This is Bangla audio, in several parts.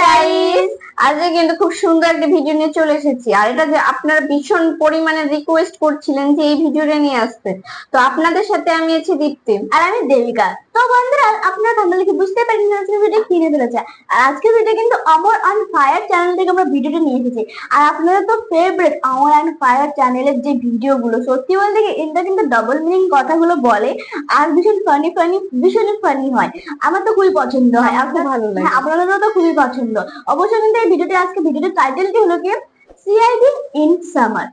গাইস, আজকে কিন্তু খুব সুন্দর একটা ভিডিও নিয়ে চলে এসেছি। আর এটা যে আপনারা ভীষণ পরিমাণে রিকোয়েস্ট করছিলেন যে এই ভিডিওটা নিয়ে আসতে, তো আপনাদের সাথে আমি আছি দীপ্তি আর আমি দেবিকা। তো বন্ধুরা, আপনারা থাম্বনেল দেখে বুঝতে পারছেন আজকের ভিডিও কি নিয়ে ফেলেছে। আর আজকের ভিডিও কিন্তু অমর অন ফায়ার চ্যানেল থেকে আমরা ভিডিওটা নিয়ে এসেছি। আর আপনাদের তো ফেভারিট অমর অন ফায়ার চ্যানেলের যে ভিডিওগুলো, সত্যি বলতে কি এটা কিন্তু ডাবল মিনিং কথাগুলো বলে আর ভীষণ ভীষণ ফানি হয়। আমার তো খুবই পছন্দ হয়, আর খুব ভালো লাগে। আপনাদেরও তো খুবই পছন্দ। অবশ্যই কিন্তু এই ভিডিওটি আজকে ভিডিওটির টাইটেলটি হলো কি সিআইডি ইন সামার।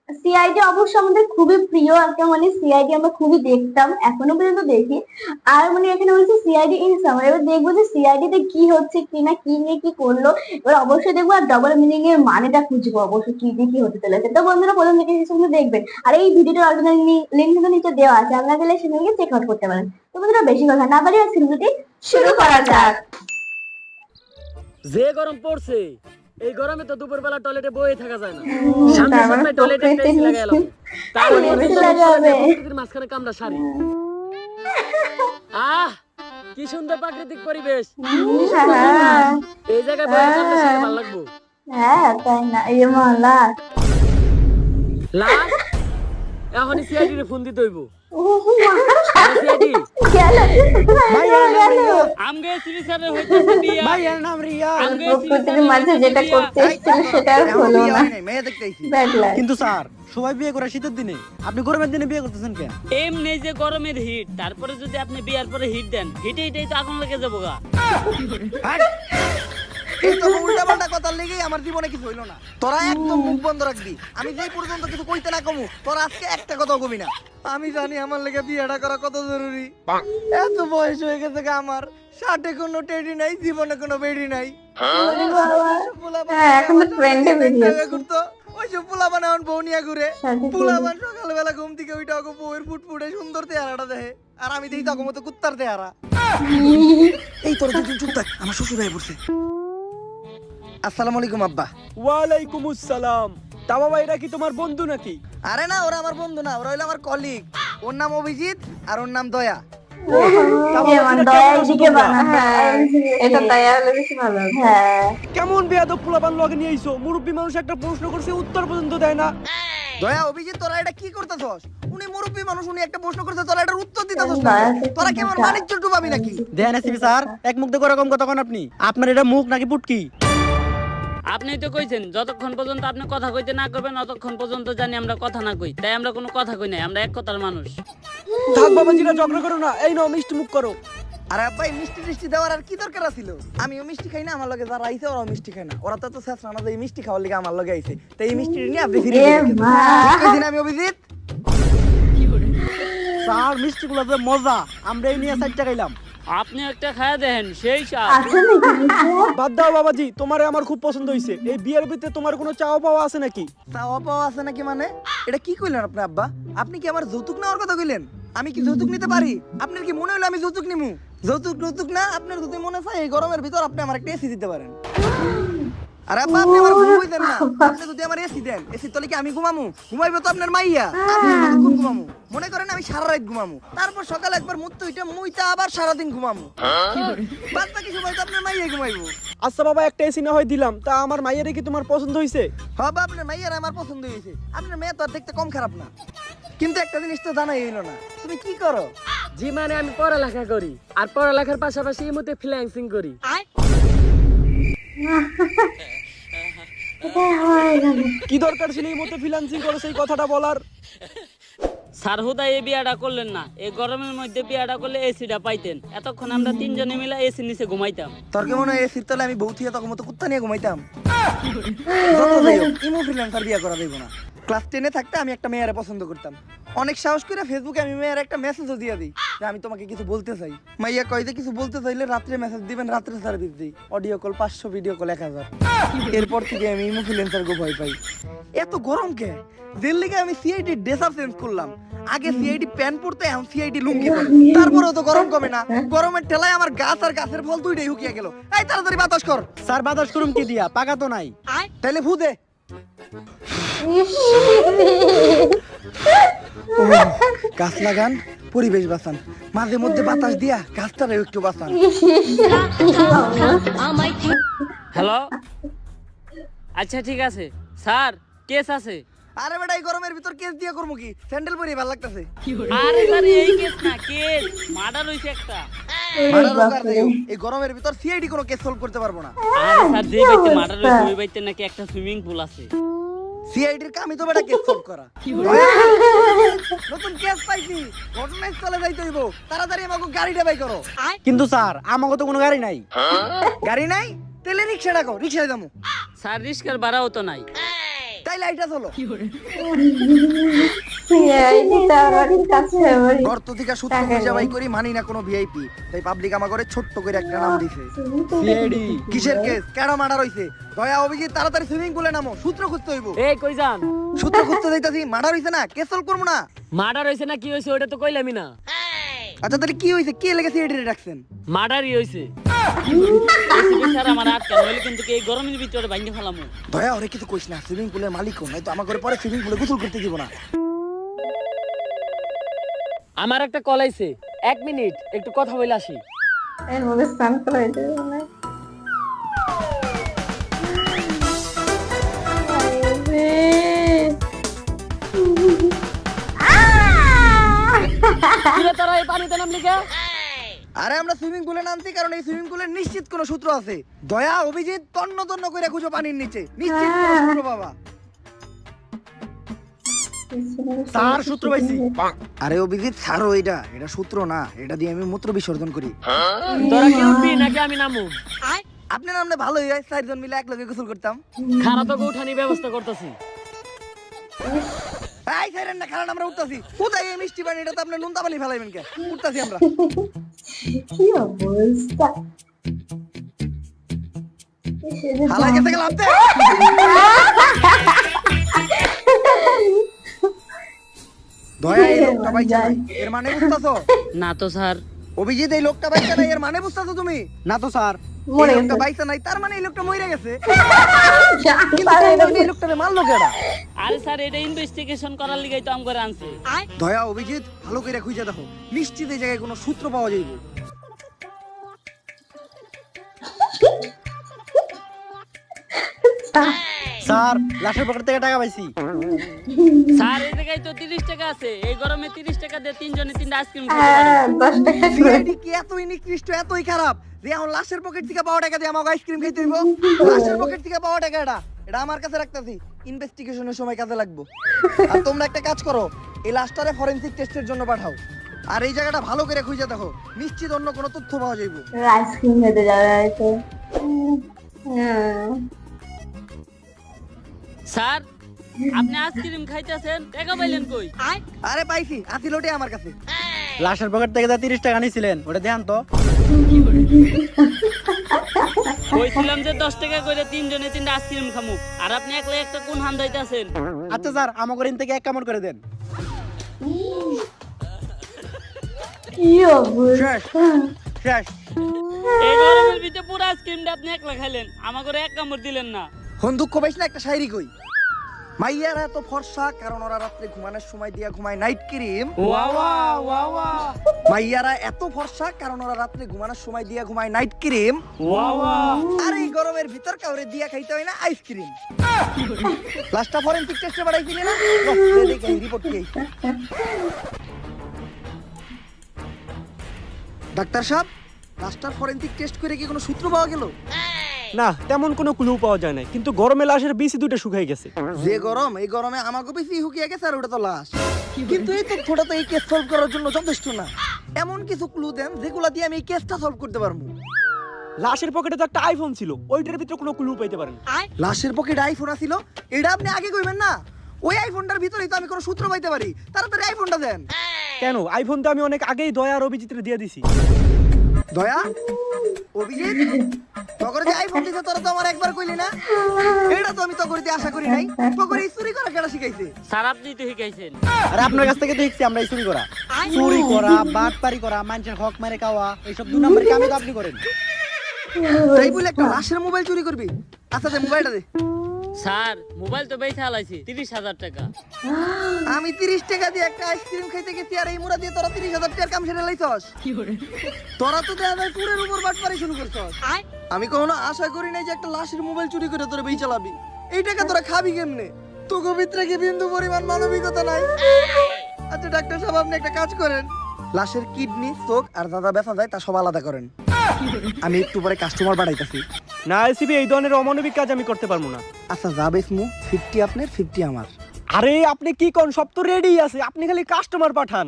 সিআইডি অবশ্য আমাদের খুবই প্রিয় একটা, মানে সিআইডি আমরা খুবই দেখতাম, এখনো পর্যন্ত দেখি। আর মানে এখানে বলছে সিআইডি ইন সামার, এবার দেখবো যে সিআইডি তে কি হচ্ছে কি না, কি নিয়ে কি করলো, এবার অবশ্যই দেখবো। আর ডবল মিনিং এর মানেটা খুঁজবো অবশ্যই, কি দিয়ে কি হতে চলেছে। তো বন্ধুরা প্রথম থেকে শেষ পর্যন্ত দেখবেন। আর এই ভিডিওটার অরিজিনাল লিঙ্ক কিন্তু নিচে দেওয়া আছে, আপনারা গেলে সেখানে গিয়ে চেক আউট করতে পারেন। তো বন্ধুরা বেশি কথা না বাড়িয়ে আজকের ভিডিওটি শুরু করা যাক। যে গরম পড়ছে, এই গরমে তো দুপুরবেলা টয়লেটে বসে থাকা যায় না। সামনে সামনে টয়লেটে এসি লাগাইলাম, তারপরে প্রকৃতির মাঝখানে কামড়া সারি। আহ, কি সুন্দর প্রাকৃতিক পরিবেশ, এই জায়গায় বসে কামড়া সারি ভালো লাগবো। হ্যাঁ তাই না, এই মালা লাস্ট এখনই সিআইডি রে ফোন দিতে হইব। সিআইডি আমগে সিরিসারে হইতাছে বিয়া, ভাইয়ের নাম রিয়া। প্রকৃতির মাঝে যেটা করতে এসেছিল সেটা আর হলো না। মেয়ে দেখতেইছি ব্যাড লাগ। কিন্তু স্যার, সবাই বিয়ে করে শীতের দিনে, আপনি গরমের দিনে বিয়ে করতেছেন কেন? এমনি যে গরমের হিট, তারপরে যদি আপনি বিয়ার পরে হিট দেন, হিটেই তো আগুন লেগে যাবো গা। এই তো উল্টাপাল্টা কথার লেগেই আমার জীবনে কিছু হইলো না। তোরা একদম মুখ বন্ধ রাখবি, আমি যেই পর্যন্ত কিছু কইতে না কমু, তোরা আজকে একটা কথাও কবি না। আমি জানি আমার লেগে বিয়েটা করা কত জরুরি। এত বয়স হয়ে গেছে গা আমার, ষাটে কোনো টেডি নাই, জীবনে কোনো বেডি নাই। হ্যাঁ, এখন তো ট্রেন্ডে বেরিয়েছে। ওই যে পোলাপান এখন বউ নিয়ে ঘুরে, পোলাপান সকালবেলা ঘুম থেকে ওইটা ওকে বউয়ের ফুটফুটে সুন্দর চেহারাটা দেখে, আর আমি দেখি তখন মতো কুত্তার চেহারা। এই তোর দুজন চুপ থাক, আমার শ্বশুর ভাই বলছে। আসসালামু আলাইকুম আব্বা। ওয়ালাইকুম আসসালাম। তা বাবা, এরা কি তোমার বন্ধু নাকি? আরে না, ওরা আমার বন্ধু না, ওরা হইলো আমার কলিগ। ওর নাম অভিজিৎ আর ওর নাম দয়া। এটা তাই হলে বেশি ভালো হবে। কেমন বেয়াদব পোলাপান লগে নিয়ে আইছো? মুরব্বি মানুষ একটা প্রশ্ন করছে, উত্তর পর্যন্ত দেয় না। দয়া, অভিজিৎ, তোরা এটা কি করতেছস? উনি মুরব্বি মানুষ, উনি একটা প্রশ্ন করতে, তোরা এটার উত্তর দিতেছস না। তোরা কেমন বাণিজ্য ডুবাবি নাকি? দেন এসপি স্যার, এক মুখ দেখো এরকম কথা কোন আপনি? আপনার এটা মুখ নাকি পুটকি? আপনি তো কইছেন যতক্ষণ পর্যন্ত আপনি কথা কইতে না করবেন ততক্ষণ পর্যন্ত জানি আমরা কথা না কই, তাই আমরা কোনো কথা কই নাই, আমরা এক কথার মানুষ। থাক বাবাজিরা, ঝগড়া করো না, এই নাও মিষ্টি মুখ করো। আরে আব্বা, এই মিষ্টি টিষ্টি দেওয়ার আর কি দরকার ছিল? আমিও মিষ্টি খাই না, আমার লগে যারা আইছে ওরাও মিষ্টি খায় না। ওরা তো শেষ না, এই মিষ্টি খাওয়ার লিগে আমার লগে আইছে, তাই এই মিষ্টি নিয়ে আপনি ফিরে গেছেন। আমি অভিজিৎ স্যার, মিষ্টি গুলো যে মজা, আমরা এই নিয়ে 60 টাকা খাইলাম। আপনি একটা খায়া দেখেন, সেই স্বাদ। বাদ দাও বাবাজি, তোমারে আমার খুব পছন্দ হইছে। এই বিয়ের ভিতরে তোমার কোনো চাওয়া পাওয়া আছে নাকি? চাওয়া পাওয়া আছে নাকি মানে? এটা কি কইলেন আপনি আব্বা? আপনি কি আমার যৌতুক নেওয়ার কথা কইলেন? আমি কি যৌতুক নিতে পারি? আপনার কি মনে হলো আমি যৌতুক নিমু? যৌতুক না, আপনার যদি মনে চায় এই গরমের ভিতর আপনি আমার একটা এসি দিতে পারেন। আরে আব্বা, আপনি আমার ঘুমাই দেন না। আপনি যদি আমার এসি দেন, এসি তলে কি আমি ঘুমামু? ঘুমাইবো তো আপনার মাইয়া। আমি কতক্ষণ ঘুমামু? মনে করেন আমি সারা রাত ঘুমামু, তারপর সকালে একবার মুইতা আবার সারাদিন ঘুমামু। বাদ বাকি সময় তো আপনার মাইয়া ঘুমাইবো। আচ্ছা বাবা, একটা এসি না হয় দিলাম, তা আমার মাইয়ারে কি তোমার পছন্দ হইছে? বাবা, আপনার মাইয়ার আমার পছন্দ হয়েছে। আপনার মেয়ে তো আর দেখতে কম খারাপ না, কিন্তু একটা জিনিস তো জানাই হইলো না, তুমি কি করো? জি মানে আমি পড়ালেখা করি, আর পড়ালেখার পাশাপাশি এই মধ্যে ফ্রিল্যান্সিং করি। কি দরকার ছিল এই মতো ফ্রিল্যান্সিং করে সেই কথাটা বলার? স্যার হুদা এই বিয়াটা করলেন না, এই গরমের মধ্যে বিয়াটা করলে এসিটা পাইতেন, এতক্ষণ আমরা তিনজনে মিলে এসি নিচে ঘুমাইতাম। তোর কি মনে হয় এসির তলে আমি বউথিয়া তখন মতো কুত্তা নিয়ে ঘুমাইতাম? যত যাই হোক, ইমো ফ্রিল্যান্সার বিয়া করা দেব না। ক্লাস 10-এ থাকতে আমি একটা মেয়েরে পছন্দ করতাম। অনেক সাহস করে ফেসবুকে আমি মেয়ের একটা মেসেজও দিয়ে দিই যে আমি তোমাকে কিছু বলতে চাই। মাইয়া কয় যে কিছু বলতে চাইলে রাত্রে মেসেজ দিবেন, রাত্রে সার্ভিস দিই। Audio call 500, video call 1000। এরপর থেকে আমি ইমো ফ্রিল্যান্সার গো ভয় পাই। এত গরম কে? যের লিগে আমি সিআইডি ড্রেসআপ চেঞ্জ করলাম। আগে সিআইডি প্যান্ট পরতে, এখন সিআইডি লুঙ্গি পরে। তারপরেও তো গরম কমে না। গরমের ঠেলায় আমার গাছ আর গাছের ফল দুইটাই হুকিয়ে গেল। এই তাড়াতাড়ি বাতাস কর। স্যার, বাতাস করুম কি দিয়া? পাকা তো নাই। তাইলে ফু দে। গাছ লাগান, পরিবেশ বাঁচান, মাঝে মধ্যে বাতাস দিয়া গাছটারে একটু বাঁচান। হ্যালো, আচ্ছা ঠিক আছে স্যার, কেস আছে। আরে বেটা এই গরমের ভিতর কেস দিয়ে করবো কি, স্যান্ডেল পরে ভালো লাগতেছে। আরে স্যার এই কেস না, কেস মার্ডার হইছে একটা। এই গরমের ভিতর সিআইডি কোনো কেস সলভ করতে পারবো না। আরে স্যার যে বাইতে মার্ডার হইছে ওই বাইতে নাকি একটা সুইমিং পুল আছে। সিআইডির কামই তো বেটা কেস সলভ করা। নতুন কেস পাইছি, ঘটনাস্থলে যাইতে হইব, তাড়াতাড়ি আমাকে গাড়িটা বাই করো। কিন্তু স্যার আমাকে তো কোনো গাড়ি নাই। গাড়ি নাই? তেলে রিক্সা ডাকো, রিক্সায় যাবো। স্যার রিস্কার ভাড়াও তো নাই। তাই লাইটা চলো। সিআইডিটা আমার কাছে আমার গর্ত থেকে সূত্র খুঁজে বাই করি, মানি না কোনো ভিআইপি, তাই পাবলিক আমা করে ছোট্ট করে একটা নাম দিছে। সিআইডি কিসের কেস? কেডা মার্ডার হইছে? দয়া অভিজিৎ তাড়াতাড়ি সুইমিং পুলে নামো, সূত্র খুঁজতে হইব। এই কই যান? সূত্র খুঁজতে যাইতাছি, মার্ডার হইছে না, কেস সলভ করবো না। মার্ডার হইছে না কি হইছে ওটা তো কইলামই না। আচ্ছা তাহলে কি হইছে, কে লেগে সিআইডি রাখছেন? মার্ডারই হইছে। এসিপি স্যার আমার আটকা নইলে কিন্তু এই গরমের ভিতরে ভাঙে ফেলামু। দয়া ওরে কিছু কইস না, সুইমিং পুলের মালিক কোন, নয়তো আমার ঘরে পরে সুইমিং পুলে গোসল করতে দিব না। আমার একটা কল আইছে, 1 মিনিট একটু কথা বলে আসি। এর মধ্যে স্নান করা হয়ে যাবে মনে হয়। কিরে তোরা এই পানিতে নামলি কে? আরে আমরা সুইমিং পুলে নামছি কারণ এই সুইমিং পুলের নিশ্চিত কোনো সূত্র আছে। দয়া অভিজিৎ তন্ন তন্ন করে খুঁজো পানির নিচে, নিশ্চিত কোনো সূত্র বাবা। স্যার সূত্র পাইছি। আরে অভিজিৎ ছাড়ো, এটা এটা সূত্র না, এটা দিয়ে আমি মূত্র বিসর্জন করি। তোরা কি উঠবি নাকি আমি নামু? আপনার নামে ভালোই হয়, 4 জন মিলে এক লগে গোসল করতাম। খারাপ তো উঠানি ব্যবস্থা করতেছি। এই সাইরেন না, খারাপ আমরা উঠতাছি। কোথায় এই মিষ্টি পানি, এটা তো আপনি নুনতা পানি ফেলাইবেন কে? উঠতাছি আমরা। কি অবস্থা! হালাই গেছে গেলাম তে। দয়া এই লোকটা বাইচা নাই, এর মানে বুঝতাছো? না তো স্যার। অভিজিৎ এই লোকটা বাইচা নাই, এর মানে বুঝতাছো তুমি? না তো স্যার। এই লোকটা বাইচা নাই, তার মানে এই লোকটা মইরা গেছে। কিন্তু তার মানে এই লোকটারে মারলো কেডা? আরে স্যার এটা ইনভেস্টিগেশন করার লিগাই তো আমগরে আনছে। দয়া অভিজিৎ ভালো করে খুঁজে দেখো, নিশ্চিত এই জায়গায় কোনো সূত্র পাওয়া যাইব। স্যার লাশের পকেট থেকে টাকা পাইছি। স্যার এই জায়গায় তো 30 টাকা আছে, এই গরমে 30 টাকা দিয়ে তিনজনে তিনটা আইসক্রিম খেতে পারে। 10 টাকা করে। সিআইডি কি এতই নিকৃষ্ট, এতই খারাপ যে এখন লাশের পকেট থেকে পাওয়া টাকা দিয়ে আমাকে আইসক্রিম খাইতে হইব? লাশের পকেট থেকে পাওয়া টাকা এটা এটা আমার কাছে রাখতাছি, ইনভেস্টিগেশনের সময় কাজে লাগবে। আর তোমরা একটা কাজ করো, এই লাশটারে ফরেনসিক টেস্টের জন্য পাঠাও। আর এই জায়গাটা ভালো করে খুঁজে দেখো, নিশ্চিত অন্য কোনো তথ্য পাওয়া যাইব। আইসক্রিম খেতে যাবে হয়তো। স্যার আপনি আইসক্রিম খাইতেছেন, টাকা পাইলেন কই? আরে পাইছি, আসিলোটে আমার কাছে। লাশের পকেট থেকে যা 30 টাকা নিছিলেন ওটা দেখান তো। কইছিলাম যে 10 টাকা করে তিনজনে তিনটা আইসক্রিম খামু, আর আপনি একলা একটা কোন হান দাইতাছেন? আচ্ছা স্যার আমাকে ঋণ থেকে 1 কামড় করে দেন। কি অবস্থা! শেষ। এই গরমের ভিতরে পুরো আইসক্রিমটা আপনি একলা খাইলেন, আমাকে এক কামড় দিলেন না। হন দুঃখ পাইস না, একটা শায়রি কই। মাইয়ারা এত ফর্সা কারণ ওরা রাত্রে ঘুমানোর সময় দিয়া ঘুমায় নাইট ক্রিম। ওয়া ওয়া ওয়া ওয়া মাইয়ারা এত ফর্সা কারণ ওরা রাত্রে ঘুমানোর সময় দিয়া ঘুমায় নাইট ক্রিম। ওয়া ওয়া। আর এই গরমের ভিতর কাউরে দিয়া খাইতে হয় না আইসক্রিম। লাস্টটা ফরেনসিক টেস্টে পাঠাইছিলি না? দেখে রিপোর্ট কি আইছে। ডাক্তার সাহেব, লাস্টার ফরেনসিক টেস্ট করে কি কোনো সূত্র পাওয়া গেল? না তেমন কোনো ক্লু পাওয়া যায় না, কিন্তু গরমে লাশের বিসি দুটো শুকাই গেছে। যে গরম, এই গরমে আমাকে বেশি হুকিয়ে গেছে, আর ওটা তো লাশ। কিন্তু এই তথ্যটা তো এই কেস সলভ করার জন্য যথেষ্ট না। এমন কিছু ক্লু দেন যেগুলো দিয়ে আমি এই কেসটা সলভ করতে পারবো। লাশের পকেটে তো একটা আইফোন ছিল, ওইটার ভিতরে কোনো ক্লু পাইতে পারেন? লাশের পকেটে আইফোন আছিল, এটা আপনি আগে কইবেন না? ওই আইফোনটার ভিতরেই তো আমি কোনো সূত্র পাইতে পারি। তাড়াতাড়ি আইফোনটা দেন। কেন, আইফোন তো আমি অনেক আগেই দয়া আর অভিজিৎরে দিয়ে দিছি। দয়া অভিজিৎ তগরে যে আইফোন দিছে তোরা তো আমার একবার কইলি না? এটা তো আমি তগরে আশা করি নাই। তগরে চুরি করা কেডা শিখাইছে? স্যার আপনি তো শিখাইছেন। আরে আপনার কাছ থেকে দেখছি আমরা চুরি করা, বাটপারি করা, মানুষের হক মেরে খাওয়া, এইসব 2 নম্বরের কামই তো আপনি করেন। তাই বলে একটা লাশের মোবাইল চুরি করবি? আচ্ছা দে মোবাইলটা দে। স্যার মোবাইল তো বেচে হালাইছি 30,000 টাকা। আমি 30 টাকা দিয়ে একটা আইসক্রিম খাইতে গেছি আর এই মুড়া দিয়ে তোরা 30,000 টাকার কাম সেরে লাইছস। তোরা তো দেখা যায় পুরের উপর বাটপারি শুরু করছস। আমি কখনো আশা করি নাই যে একটা লাশের মোবাইল চুরি করে তোরা বেই চালাবি। এই টাকা তোরা খাবি কেমনে? তোকে ভিতরে কি বিন্দু পরিমাণ মানবিকতা নাই? আচ্ছা ডাক্তার সাহেব, আপনি একটা কাজ করেন, লাশের কিডনি, চোখ আর দাদা ব্যথা যায় তা সব আলাদা করেন। আমি একটু পরে কাস্টমার বাড়াইতাছি। না এসিবি, এই ধরনের অমানবিক কাজ আমি করতে পারবো না। আচ্ছা যাবে স্মু, 50 আপনার 50 আমার। আরে আপনি কি কোন, সব তো রেডি আছে, আপনি খালি কাস্টমার পাঠান।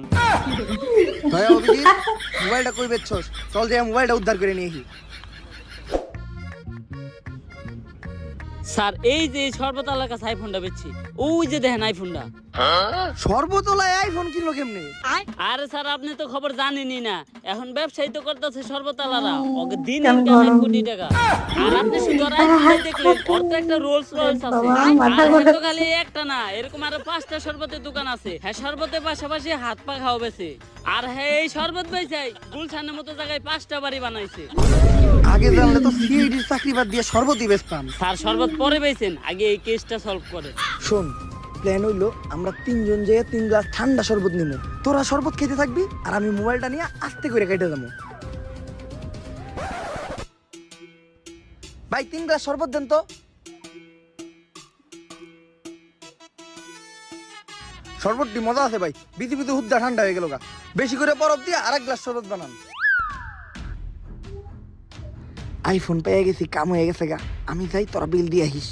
দয়া অভিজিৎ, মোবাইলটা কই বেচছস? চল যে মোবাইলটা উদ্ধার করে নিয়ে আসি। স্যার এই যে সর্বতলার কাছে আইফোনটা বেচছি, ওই যে দেখেন আইফোনটা। সর্বতলায় আইফোন কিনলো কেমনে? আরে স্যার আপনি তো খবর জানেনই না, এখন ব্যবসায়ী তো করতেছে সর্বতলারা, ওকে দিন কেমন ইনকাম 1 গরম। কোটি টাকা। আর আপনি শুধু আর আইফোনটাই দেখলেন, ওর তো একটা রোলস রয়েস আছে। মাথা আর ঘোরা। তো খালি একটা না, এরকম আরো 5টা শরবতের দোকান আছে। হ্যাঁ শরবতের পাশাপাশি হাত পা খাওয়া বেছে। আর হ্যাঁ এই শরবত বেচাই গুলশানের মতো জায়গায় 5টা বাড়ি বানাইছে। আগে জানলে তো সিআইডির চাকরি বাদ দিয়ে সর্বতই বেচতাম। স্যার শরবত পরে বেচেন, আগে এই কেসটা সলভ করে। শোন, প্ল্যান হইলো আমরা 3 জন যেয়ে 3 গ্লাস ঠান্ডা শরবত নিবো। তোরা শরবত খেতে থাকবি আর আমি মোবাইলটা নিয়ে আস্তে করে কেটে যাবো। ভাই 3 গ্লাস শরবত দেন তো। শরবতটি মজা আছে ভাই, বিধি বিধি হুদ্দা ঠান্ডা হয়ে গেল গা। বেশি করে বরফ দিয়ে আরেক গ্লাস শরবত বানান। আইফোন পেয়ে গেছি, কাম হয়ে গেছে গা। আমি যাই, তোরা বিল দিয়ে আহিস।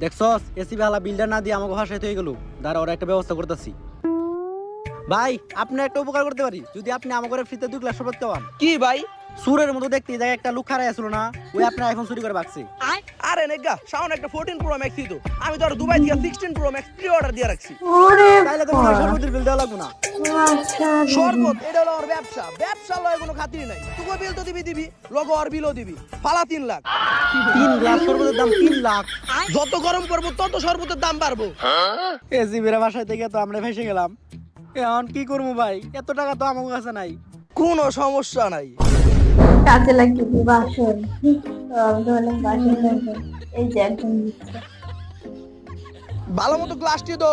দেখছস এসিবি হালা বিলটা না দিয়ে আমাকে ভাষাতে হয়ে গেল। দাঁড়া, ওরা একটা ব্যবস্থা করতেছি। ভাই আপনি একটা উপকার করতে পারি, যদি আপনি আমাকে ফ্রিতে 2 গ্লাস শরবত খাওয়ান। কি ভাই? সুরের মতো দেখতে এই জায়গায় একটা লোক খারাই আসলো না, ওই আপনার আইফোন চুরি করে বাকছে। আরে নেগা, সাউন্ড একটা 14 প্রো ম্যাক্স দিতো। আমি তো আর দুবাই থেকে 16 প্রো ম্যাক্স প্রি অর্ডার দিয়ে রাখছি। ওরে তাইলে তো মনে হয় শরবতের বিল দেওয়া লাগবে না। আচ্ছা শরবত এটা হলো আমার ব্যবসা, ব্যবসা লয় কোনো খাতির নাই। তুই বিল তো দিবি, লগো আর বিলও দিবি। ফালা 3 লাখ। 3 গ্লাস শরবতের দাম 3 লাখ। যত গরম পড়বো তত শরবতের দাম বাড়বো। এসিবির বাসায় থেকে তো আমরা ফেসে গেলাম। এখন কি করবো ভাই, এত টাকা তো আমার কাছে নাই। কোনো সমস্যা নাই। কাজে লাগিয়ে দিই বাসন। সব ধরনের বাসন আছে। এই যে একদম দিচ্ছে। ভালো মতো গ্লাসটি দো,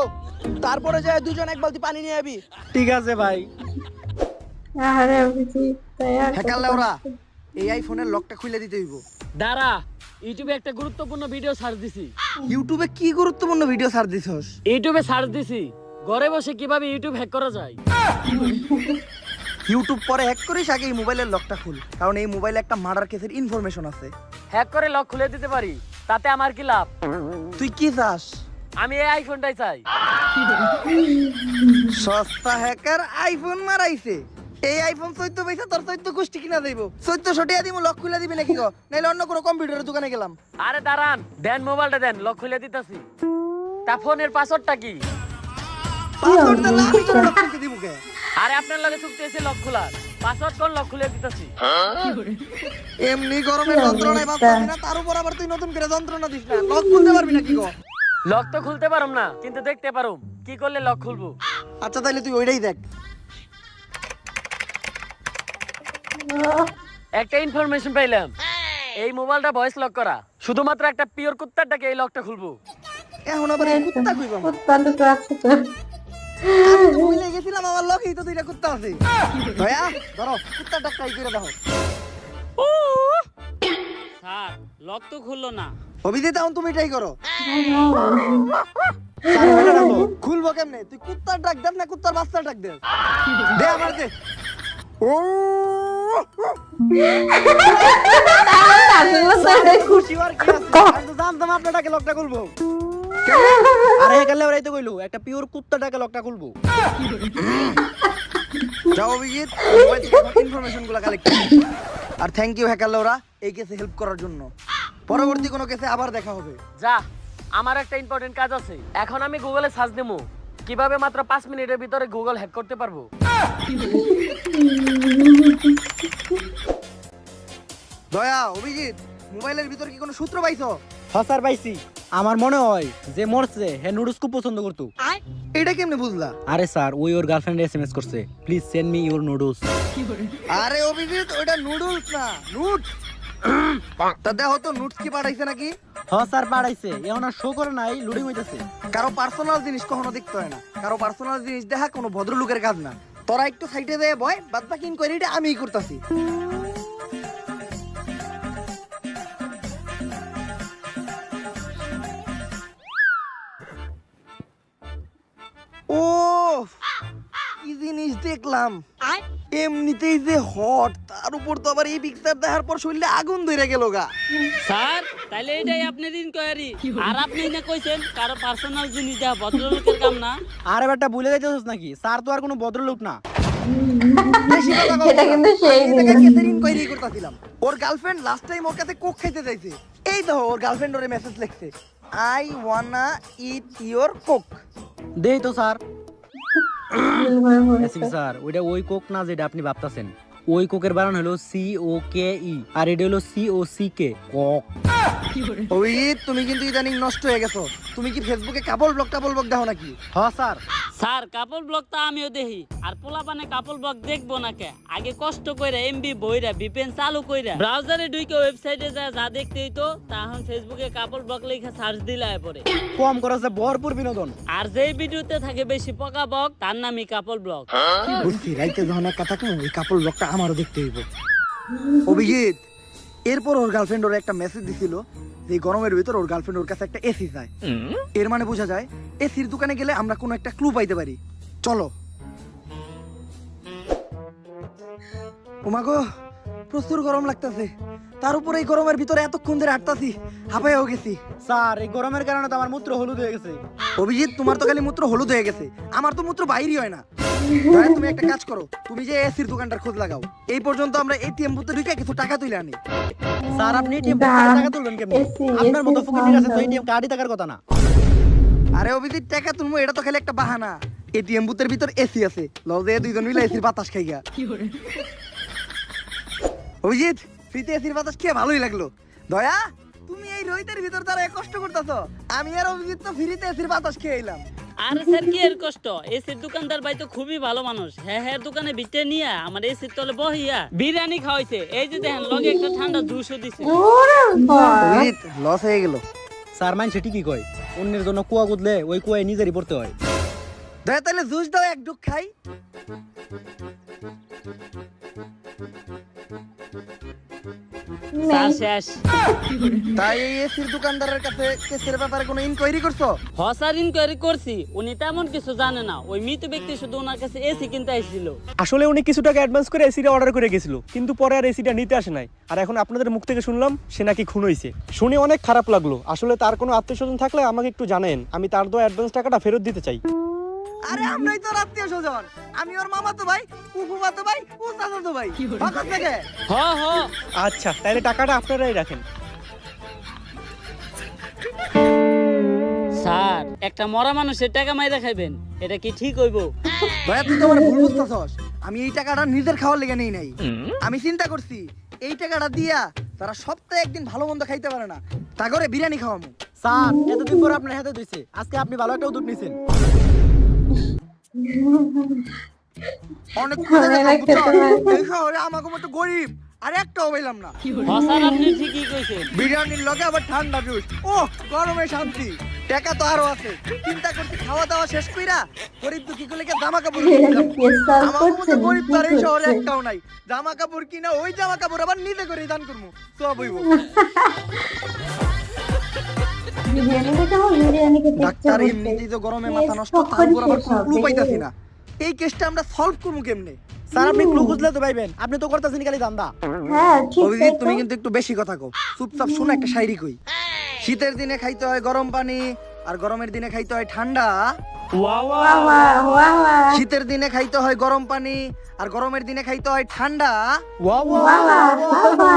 তারপরে যায় দুজন এক বালতি পানি নিয়ে আবি। ঠিক আছে ভাই। আরে অভিজিৎ তৈয়ার হ্যাকারলে ওরা এই আইফোনের লকটা খুলে দিতে হইব। দাঁড়া, ইউটিউবে একটা গুরুত্বপূর্ণ ভিডিও সার্চ দিছি। ইউটিউবে কি গুরুত্বপূর্ণ ভিডিও ছাড় দিছস? ইউটিউবে সার্চ দিছি ঘরে বসে কিভাবে ইউটিউব হ্যাক করা যায়। ইউটিউব পরে হ্যাক করিস, আগে এই মোবাইলের লকটা খুল, কারণ এই মোবাইলে একটা মার্ডার কেসের ইনফরমেশন আছে। হ্যাক করে লক খুলে দিতে পারি, তাতে আমার কি লাভ? তুই কি চাস? আমি এই আইফোনটাই চাই। সস্তা হ্যাকার আইফোন মারাইছে। এই আইফোন 14 পয়সা তোর 14 গোষ্ঠী কিনা দেব। 1400 টাকা দিমু, লক খুলে দিবি নাকি গো? নাইলে অন্য কোনো কম্পিউটারের দোকানে গেলাম। আরে দাঁড়ান, দেন মোবাইলটা দেন, লক খুলে দিতেছি। তা ফোনের পাসওয়ার্ডটা কি? পাসওয়ার্ড দিলে আমি তোর লক খুলতে দিব কে? আরে আপনার লগে চুক্তি আছে লক খোলার, পাসওয়ার্ড কোন লক খুলে দিতেছি। এমনি গরমের যন্ত্রণায় বাঁচবি না, তার উপর আবার তুই নতুন করে যন্ত্রণা দিস না। লক খুলতে পারবি নাকি গো? লক তো খুলতে পারুম না, কিন্তু দেখতে পারুম কি করলে লক খুলবো। আচ্ছা তাইলে তুই ওইটাই দেখ। একটা ইনফরমেশন পাইলাম, এই মোবাইলটা ভয়েস লক করা, শুধুমাত্র একটা পিওর কুত্তারটাকে এই লকটা খুলবো। এখন আবার এই কুত্তা কইবা? কুত্তা দুটো আছে তো। আমি তো ভুলে গেছিলাম আমার লকেই তো দুইটা কুত্তা আছে। দয়া ধরো, কুত্তাটা ট্রাই করে দাও। স্যার লক তো খুললো না। অভিজিৎ এখন তুমি ট্রাই করো। খুলবো কেমনে? তুই কুত্তার ডাক দেব না কুত্তার বাচ্চার ডাক দেব? দে আমার দে। ও খুশি আর কি আছে, আমি তো জানতাম আপনাটাকে লকটা খুলবো। আরে হেকালে ওরাই তো কইলো একটা পিওর কুত্তাটাকে লকটা খুলবো। যাও অভিজিৎ, মোবাইল থেকে ইনফরমেশন গুলো কালেক্ট করো। আর থ্যাংক ইউ হ্যাকারলে ওরা এই কেসে হেল্প করার জন্য। পরবর্তী কোনো কেসে আবার দেখা হবে। যা, আমার একটা ইম্পর্টেন্ট কাজ আছে। এখন আমি গুগলে সার্চ দেবো কিভাবে মাত্র 5 মিনিটের ভিতরে গুগল হ্যাক করতে পারবো। দয়া অভিজিৎ, মোবাইলের ভিতর কি কোনো সূত্র পাইছো? হসার পাইছি, আমার মনে হয় যে মরছে হে নুডলস খুব পছন্দ করতো। এটা কেমনে বুঝলা? আরে স্যার ওই ওর গার্লফ্রেন্ড এসএমএস করছে, please send me your noodles. আরে অভিজিৎ, ওটা নুডলস না, নুডস। তা দেখো তো নুডস কি পাঠাইছে নাকি? স্যার পাঠাইছে এখন আর শো করে নাই, লোডিং হইতেছে। কারো পার্সোনাল জিনিস কখনো দেখতে হয় না, কারো পার্সোনাল জিনিস দেখা কোনো ভদ্রলোকের কাজ না। তোরা একটু সাইডে দিয়ে বয়, বাদ বাকি ইনকোয়ারিটা আমিই করতেছি। ও কি জিনিস দেখলাম, এমনিতেই যে হট, তার উপর তো আবার এই পিকচার দেখার পর শরীরে আগুন ধরে গেল গা। স্যার তাইলে এটাই আপনার ইনকোয়ারি, আর আপনি না কইছেন কারো পার্সোনাল জিনিস দেওয়া ভদ্রলোকের কাম না। আরে বেটা ভুলে যাইতেছিস নাকি? স্যার তো আর কোনো ভদ্রলোক না। বেশি কথা বলছো সেটা না। কিন্তু সেই আমি এই জায়গায় কেসের ইনকোয়ারি করতেছিলাম। ওর গার্লফ্রেন্ড লাস্ট টাইম ওর কাছে কোক খাইতে চাইছে, এই দেখো ওর গার্লফ্রেন্ড ওরে মেসেজ লিখছে, I wanna eat your Coke. দেই তো স্যার। ভুল হয়ে হয়েছে। এসপি স্যার, ওইটা ওই কোক না যেটা আপনি ভাবতাছেন। ওই কোকের বানান হলো COKE, আর এটা হলো COCK, কক। ওই তুমি কিন্তু ইদানিং নষ্ট হয়ে গেছো। তুমি কি ফেসবুকে কাপল ব্লগ দেখো নাকি? হ্যাঁ স্যার। স্যার কাপল ব্লগ তো আমিও দেখি, আর পোলাপানে কাপল ব্লগ দেখবো না কে? আগে কষ্ট কইরা MB বইরা VPN চালু কইরা ব্রাউজারে ঢুকে ওয়েবসাইটে যা দেখতে হইতো, তা এখন ফেসবুকে কাপল ব্লগ লেখা সার্চ দিলে আয় পড়ে। কম খরচে ভরপুর বিনোদন। আর যেই ভিডিওতে থাকে বেশি পকা বক, তার নামই কাপল ব্লগ। বুঝছি, রাইতে যখন এক কথা কম, ওই কাপল ব্লগটা আমারও দেখতে হইব। অভিজিৎ, এরপর ওর গার্লফ্রেন্ড ওর একটা মেসেজ দিছিল যে গরমের ভিতর ওর গার্লফ্রেন্ড ওর কাছে একটা এসি চায়। এর মানে বোঝা যায় এসির দোকানে গেলে আমরা কোনো একটা ক্লু পাইতে পারি। চলো। ওমাগো, প্রচুর গরম লাগতেছে, তার উপরে এই গরমের ভিতরে এতক্ষণ ধরে হাঁটতাছি, হাঁপাইয়াও গেছি। স্যার এই গরমের কারণে তো আমার মূত্র হলুদ হয়ে গেছে। অভিজিৎ, তোমার তো খালি মূত্র হলুদ হয়ে গেছে, আমার তো মূত্র বাইরই হয় না। দয়া, তুমি একটা কাজ করো, তুমি যে এসির দোকানটার খোঁজ লাগাও। এই পর্যন্ত আমরা ATM বুথে ঢুকে কিছু টাকা তুলে আনি। স্যার আপনি ATM কার্ডে টাকা তুলবেন কেমনে? আপনার মতো ফকির আছে তো ATM কার্ডই টাকার কথা না। আরে অভিজিৎ, টাকা তুলবো এটা তো খালি একটা বাহানা। ATM বুথের ভিতর এসি আছে, লও যে দুইজন মিলে এসির বাতাস খাই গা। অভিজিৎ, ফ্রিতে এসির বাতাস খেয়ে ভালোই লাগলো। দয়া, তুমি এই রোহিতের ভিতর তারা কষ্ট করতেছো, আমি আর অভিজিৎ তো ফ্রিতে এসির বাতাস খেয়ে এলাম। আরে স্যার কি এর কষ্ট? এসির দোকানদার ভাই তো খুবই ভালো মানুষ। হ্যাঁ দোকানে ভিতরে নিয়ে আমার এসির তলে বহিয়া বিরিয়ানি খাওয়াইছে। এই যে দেখেন লগে একটা ঠান্ডা জুসও দিছে। ওরে বাবা। অভিজিৎ, লস হয়ে গেল। স্যার মানুষ ঠিকই কয়, অন্যের জন্য কুয়া গুদলে ওই কুয়ায় নিজেরই পড়তে হয়। দয়া, তাহলে জুস দাও, এক ডুক খাই। স্যার শেষ। তাই এই এসির দোকানদারের কাছে কেসের ব্যাপারে কোনো ইনকোয়ারি করছো? হসার ইনকোয়ারি করছি, উনি তেমন কিছু জানে না। ওই মৃত ব্যক্তি শুধু ওনার কাছে এসি কিনতে আসছিল। আসলে উনি কিছু টাকা অ্যাডভান্স করে এসিটা অর্ডার করে গেছিল, কিন্তু পরে আর এসিটা নিতে আসে নাই। আর এখন আপনাদের মুখ থেকে শুনলাম সে নাকি খুন হয়েছে। শুনে অনেক খারাপ লাগলো। আসলে তার কোনো আত্মীয়স্বজন থাকলে আমাকে একটু জানেন, আমি তার দেওয়া অ্যাডভান্স টাকাটা ফেরত দিতে চাই। আরে আমরাই তো আত্মীয় স্বজন, আমি ওর মামা তো ভাই, ফুফুমা তো ভাই, ও চাচা তো ভাই। হঠাৎ থেকে হ আচ্ছা, তাহলে টাকাটা আপনারাই রাখেন। স্যার, একটা মরা মানুষের টাকা মাইরা খাইবেন, এটা কি ঠিক হইব? ভাইয়া, তুই তো আমার ভুল বুঝতেছস। আমি এই টাকাটা নিজের খাওয়ার লেগে নেই নাই। আমি চিন্তা করছি এই টাকাটা দিয়া তারা সপ্তাহে একদিন ভালো মন্দ খাইতে পারে না, তা করে বিরিয়ানি খাওয়ামু। স্যার এতদিন পর আপনার হাতে দিয়েছে, আজকে আপনি ভালো একটা উদ্যোগ নিছেন। অনেক খুঁজে দেখলাম, বুঝছো? এই শহরে আমাকে মতো গরিব আর একটাও পাইলাম না। হসার আপনি ঠিকই কইছেন। বিরিয়ানির লগে আবার ঠান্ডা জুস, ও গরমে শান্তি। টাকা তো আরো আছে, চিন্তা করছি খাওয়া দাওয়া শেষ কইরা গরিব দুঃখী গুলোকে জামা কাপড় কিনলাম। আমার মতো গরিব তো আর এই শহরে একটাও নাই। জামা কাপড় কিনা, ওই জামা কাপড় আবার নিজে করে দান করবো, সব হইব। বিরিয়ানি খেতে হবে, বিরিয়ানি খেতে ইচ্ছা ডাক্তার করছে। এমনিতেই তো গরমে মাথা নষ্ট, তারপর আবার কোনো ক্লু পাইতাছি না। এই কেসটা আমরা সলভ করবো কেমনে? স্যার আপনি ক্লু খুঁজলে তো পাইবেন, আপনি তো করতেছেন খালি দান্দা। হ্যাঁ ঠিক অভিজিৎ, তাই তো। তুমি কিন্তু একটু বেশি কথা কও। চুপচাপ শোনো, একটা শায়রি কই। শীতের দিনে খাইতে হয় গরম পানি, আর গরমের দিনে খাইতে হয় ঠান্ডা। শীতের দিনে খাইতে হয় গরম পানি, আর গরমের দিনে খাইতে হয় ঠান্ডা।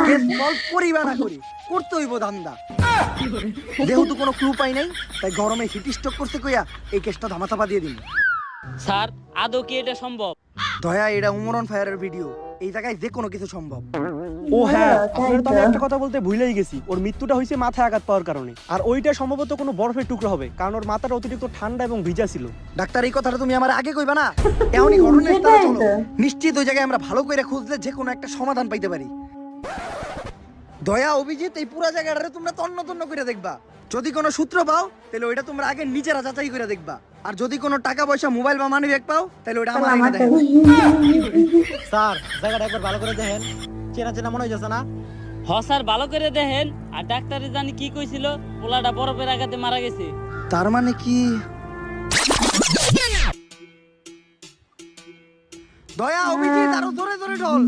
কেস সলভ করিবা না করি, করতে হইব ধান্দা। যেহেতু কোনো ক্লু পাই নাই, তাই গরমে হিট স্ট্রোক করছে কইয়া এই কেসটা ধামাচাপা দিয়ে দিন। স্যার আদৌ কি এটা সম্ভব? দয়া, এটা উমর অন ফায়ারের ভিডিও, এই জায়গায় যে কোনো কিছু সম্ভব। ও হ্যাঁ, তাই আপনার তো আমি তো। একটা কথা বলতে ভুলেই গেছি। ওর মৃত্যুটা হয়েছে মাথায় আঘাত পাওয়ার কারণে, আর ওইটা সম্ভবত কোনো বরফের টুকরো হবে, কারণ ওর মাথাটা অতিরিক্ত ঠান্ডা এবং ভিজা ছিল। ডাক্তার, এই কথাটা তুমি আমার আগে কইবা না? এমনই ঘটনা সেটাই চলো, তো। নিশ্চিত ওই জায়গায় আমরা ভালো করে খুঁজলে যে কোনো একটা সমাধান পাইতে পারি। দয়া অভিজিৎ এই পুরা জায়গাটারে তোমরা তন্ন তন্ন করে দেখবা। যদি কোনো সূত্র পাও তাহলে ওইটা তোমরা আগে নিজেরা যাচাই করে দেখবা। আর যদি কোনো টাকা পয়সা মোবাইল বা মানি ব্যাগ পাও তাহলে ওইটা আমার এনে দেখো। স্যার জায়গাটা একবার ভালো করে দেখেন, চেনা চেনা মনে হইতেছে না? হ স্যার, ভালো করে দেখেন। আর ডাক্তারে জানি কি কইছিল, পোলাটা বরফের আঘাতে মারা গেছে। তার মানে কি দয়া অভিজিৎ আরো জোরে জোরে ঢোল।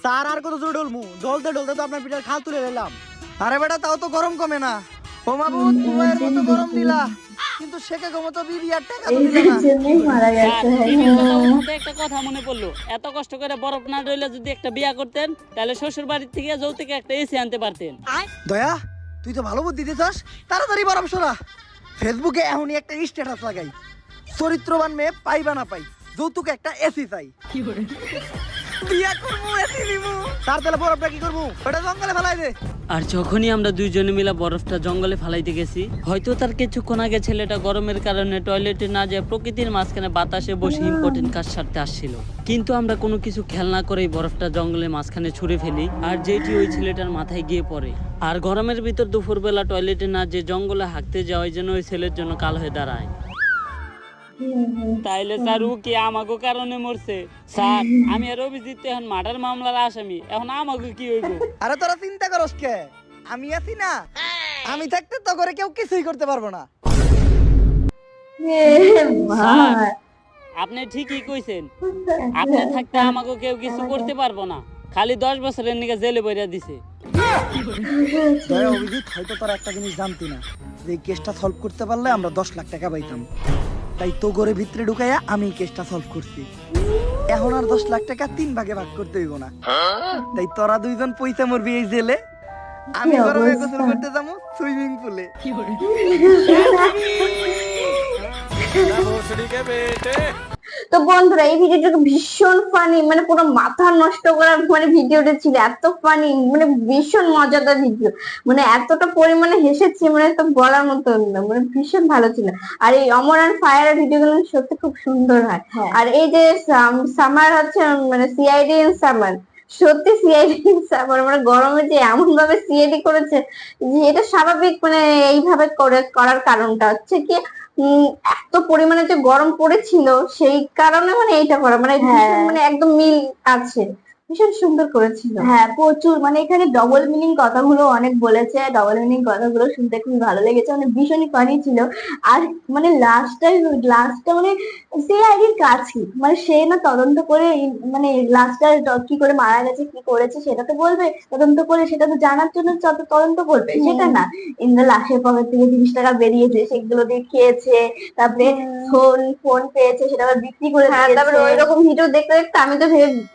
স্যার আর কত জোরে ঢলমু? ঢলতে ঢলতে তো আপনার পিঠার খাল তুলে নিলাম। আরে বেটা তাও তো গরম কমে না। ও মাবুদ দুবাইয়ের মতো গরম দিলা, কিন্তু শেখে গমতো বিবি আর টাকা তো এই দিলা না। জন্যই মারা স্যার, গেছে। বিবির কথা বলতে একটা কথা মনে পড়লো। এত কষ্ট করে বরফ না রইলে যদি একটা বিয়া করতেন, তাহলে শ্বশুর বাড়ির থেকে যৌতুকে একটা এসি আনতে পারতেন। দয়া তুই তো ভালো বুদ্ধি দিতেছস, তাড়াতাড়ি বরফ সরা। ফেসবুকে এখনই একটা স্ট্যাটাস লাগাই, চরিত্রবান মেয়ে পাইবা না পাই, যৌতুকে একটা এসি চাই। বিয়া করবো, এসি নিবো। স্যার তাহলে বরফটা কি করবো? ওটা জঙ্গলে ফেলাই দে। আর যখনই আমরা দুইজনে মিলে বরফটা জঙ্গলে ফালাইতে গেছি, হয়তো তার কিছুক্ষণ আগে ছেলেটা গরমের কারণে টয়লেটে না যায় প্রকৃতির মাঝখানে বাতাসে বসে ইম্পর্টেন্ট কাজ সারতে আসছিল। কিন্তু আমরা কোনো কিছু খেয়াল না করেই বরফটা জঙ্গলের মাঝখানে ছুঁড়ে ফেলি, আর যেটি ওই ছেলেটার মাথায় গিয়ে পড়ে। আর গরমের ভিতর দুপুরবেলা টয়লেটে না যে জঙ্গলে হাঁকতে যাওয়ার জন্য ওই ছেলের জন্য কাল হয়ে দাঁড়ায়। তাইলে স্যার ও কি আমাগো কারণে মরছে? স্যার আমি আর অভিজিৎ তো এখন মার্ডার মামলার আসামি, এখন আমাগো কি হইব? আরে তোরা চিন্তা করস কে, আমি আছি না। আমি থাকতে তো করে কেউ কিছুই করতে পারবো না। স্যার আপনি ঠিকই কইছেন, আপনি থাকতে আমাকে কেউ কিছু করতে পারবো না। খালি 10 বছরের নিকে জেলে বইরা দিছে। দয়া অভিজিৎ হয়তো তোরা একটা জিনিস জানতি না, যে এই কেসটা সলভ করতে পারলে আমরা 10 লাখ টাকা পাইতাম। তাই তো ঘরে ভিতরে ঢুকাইয়া আমি কেসটা সলভ করছি। এখন আর 10 লাখ টাকা 3 ভাগে ভাগ করতে হইব না। তাই তোরা দুইজন পয়সা মরবি এই জেলে, আমি গরমে গোসল করতে যাবো সুইমিং পুলে। তো বন্ধুরা এই ভিডিওটা ভীষণ ফানি, মানে পুরো মাথা নষ্ট করার মানে ভিডিওটা ছিল। এত ফানি, মানে ভীষণ মজাদার ভিডিও, মানে এতটা পরিমাণে হেসেছি মানে তো বলার মতো না, মানে ভীষণ ভালো ছিল। আর এই অমর অ্যান্ড ফায়ারের ভিডিওগুলো সত্যি খুব সুন্দর হয়। আর এই যে সামার হচ্ছে মানে সিআইডি ইন সামার, সত্যি সিআইডি ইন সামার মানে গরমে যে এমন ভাবে সিআইডি করেছে যে এটা স্বাভাবিক। মানে এইভাবে করার কারণটা হচ্ছে কি এত পরিমাণে যে গরম পড়েছিল সেই কারণে মানে এইটা করা, মানে ভীষণ মানে একদম মিল আছে, ভীষণ সুন্দর করেছিল। হ্যাঁ প্রচুর, মানে এখানে ডবল মিনিং কথাগুলো অনেক বলেছে, ডবল মিনিং কথাগুলো শুনতে খুবই ভালো লেগেছে, মানে ভীষণই ফানি ছিল। আর মানে লাস্টটা মানে সিআইডির কাজ কি, মানে সে না তদন্ত করে মানে লাস্টটা কি করে মারা গেছে কি করেছে সেটা তো বলবে, তদন্ত করে সেটা তো জানার জন্য তদন্ত করবে, সেটা না। ইন্দ্র লাশের পকেট থেকে 30 টাকা বেরিয়েছে, সেগুলো দিয়ে খেয়েছে, তারপরে ফোন পেয়েছে, সেটা আবার বিক্রি করে দিয়েছে। তারপরে ওইরকম ভিডিও দেখতে দেখতে আমি তো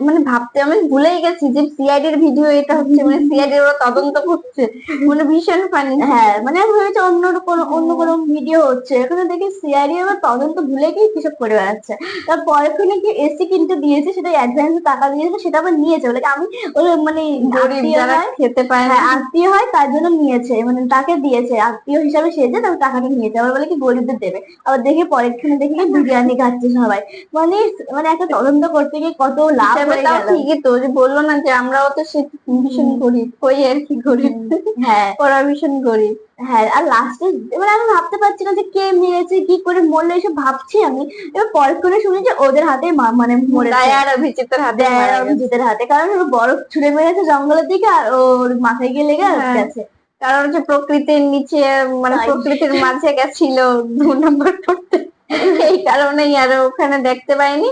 মানে ভাবতে আমি ভুলেই গেছি যে সিআইডির ভিডিও এটা হচ্ছে, মানে সিআইডির ওরা তদন্ত করছে, মানে ভীষণ ফানি। হ্যাঁ মানে আমি ভেবেছি অন্য কোনো ভিডিও হচ্ছে, এখানে দেখি সিআইডি আবার তদন্ত ভুলে গিয়ে কিসব করে বেড়াচ্ছে। তারপরে কি এসি কিনতে দিয়েছে, সেটা অ্যাডভান্স টাকা দিয়েছে, সেটা আবার নিয়েছে বলে আমি ওই মানে গরিব যারা খেতে পায় না, আত্মীয় হয় তার জন্য নিয়েছে, মানে তাকে দিয়েছে আত্মীয় হিসাবে সেজে তার টাকাটা নিয়েছে, আবার বলে কি গরিবদের দেবে। আবার দেখি পরেরখানে দেখি কি বিরিয়ানি খাচ্ছে সবাই, মানে মানে একটা তদন্ত করতে গিয়ে কত লাভ হয়ে তাও গেল। ঠিকই তো, যে বললো না যে আমরাও তো সে ভীষণ গরিব, ওই আর কি গরিব, হ্যাঁ ওরা ভীষণ গরিব। হ্যাঁ আর লাস্টে এবার আমি ভাবতে পারছি না যে কে মেরেছে কি করে মরলো, এসব ভাবছি আমি। এবার পরে করে শুনি যে ওদের হাতে মানে মরেছে, দয়া আর অভিজিতের হাতে দয়া আর মারা গেছে। অভিজিতের হাতে, কারণ ওর বরফ ছুঁড়ে মেরেছে জঙ্গলের দিকে আর ওর মাথায় গিয়ে লেগে হ্যাঁ। গেছে। কারণ হচ্ছে প্রকৃতির নিচে মানে তাই। প্রকৃতির মাঝে গেছিল 2 নম্বর করতে, এই কারণেই আর ওখানে দেখতে পাইনি,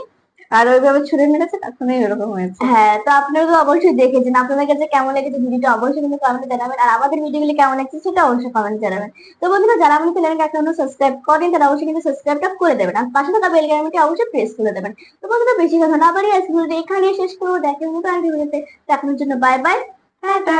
আর ওইভাবে ছুঁড়ে মেরেছে তখনই ওরকম হয়েছে। হ্যাঁ তো আপনারা তো অবশ্যই দেখেছেন, আপনাদের কাছে কেমন লেগেছে ভিডিওটা অবশ্যই কিন্তু কমেন্টে জানাবেন, আর আমাদের ভিডিওগুলি কেমন লাগছে সেটা অবশ্যই কমেন্ট জানাবেন। তো বন্ধুরা যারা আমাদের চ্যানেলকে এখনো সাবস্ক্রাইব করেন তারা অবশ্যই কিন্তু সাবস্ক্রাইবটা করে দেবেন, আর পাশে থাকা বেল আইকনটি অবশ্যই প্রেস করে দেবেন। তো বন্ধুরা বেশি কথা না বাড়িয়ে আজকে ভিডিওটা এখানেই শেষ করবো, দেখা হচ্ছে আরেকটি ভিডিওতে। দেখানোর জন্য বাই বাই, টাটা।